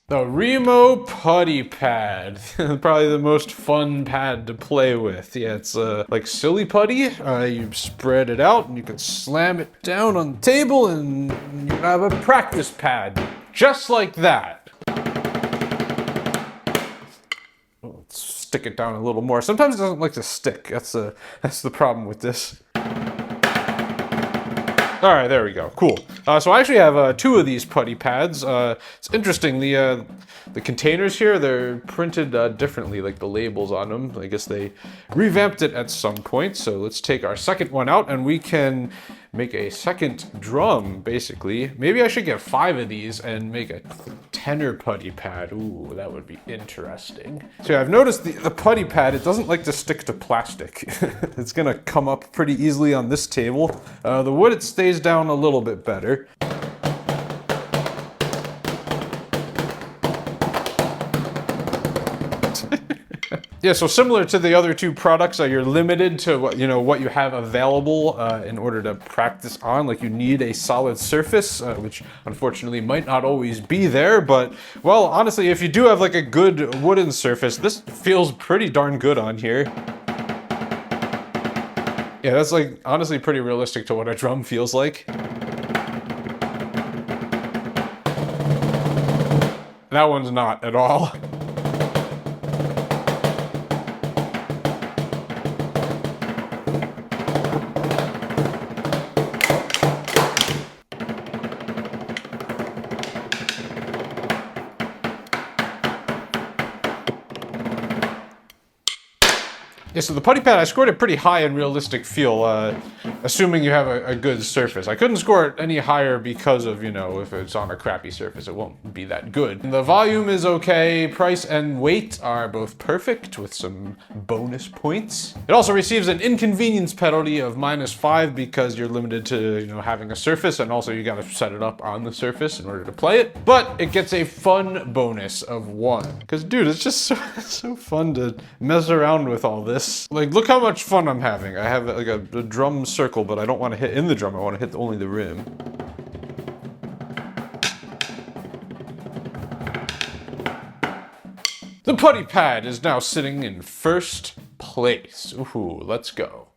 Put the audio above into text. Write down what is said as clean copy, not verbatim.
The Remo Putty Pad. Probably the most fun pad to play with. Yeah, it's like silly putty. You spread it out and you can slam it down on the table and you have a practice pad. Just like that. Let's stick it down a little more. Sometimes it doesn't like to stick. That's the problem with this. All right, there we go. Cool. So I actually have 2 of these putty pads. It's interesting. The containers here, they're printed differently, like the labels on them. I guess they revamped it at some point. So let's take our second one out and we can make a second drum, basically. Maybe I should get 5 of these and make a tenor putty pad. Ooh, that would be interesting. So I've noticed the putty pad, it doesn't like to stick to plastic. It's gonna come up pretty easily on this table. The wood, it stays down a little bit better. Yeah, so similar to the other 2 products, you're limited to what you have available in order to practice on. Like, you need a solid surface, which unfortunately might not always be there. But, well, honestly, if you do have like a good wooden surface, this feels pretty darn good on here. Yeah, that's like honestly pretty realistic to what a drum feels like. That one's not at all. Yeah, so the putty pad, I scored it pretty high in realistic feel, assuming you have a good surface. I couldn't score it any higher because of, if it's on a crappy surface, it won't be that good. The volume is okay, price and weight are both perfect with some bonus points. It also receives an inconvenience penalty of -5 because you're limited to, having a surface, and also you gotta set it up on the surface in order to play it. But it gets a fun bonus of 1. Because dude, it's just so fun to mess around with all this. Like, look how much fun I'm having. I have like a drum circle, but I don't want to hit in the drum. I want to hit only the rim. The putty pad is now sitting in first place. Ooh, let's go.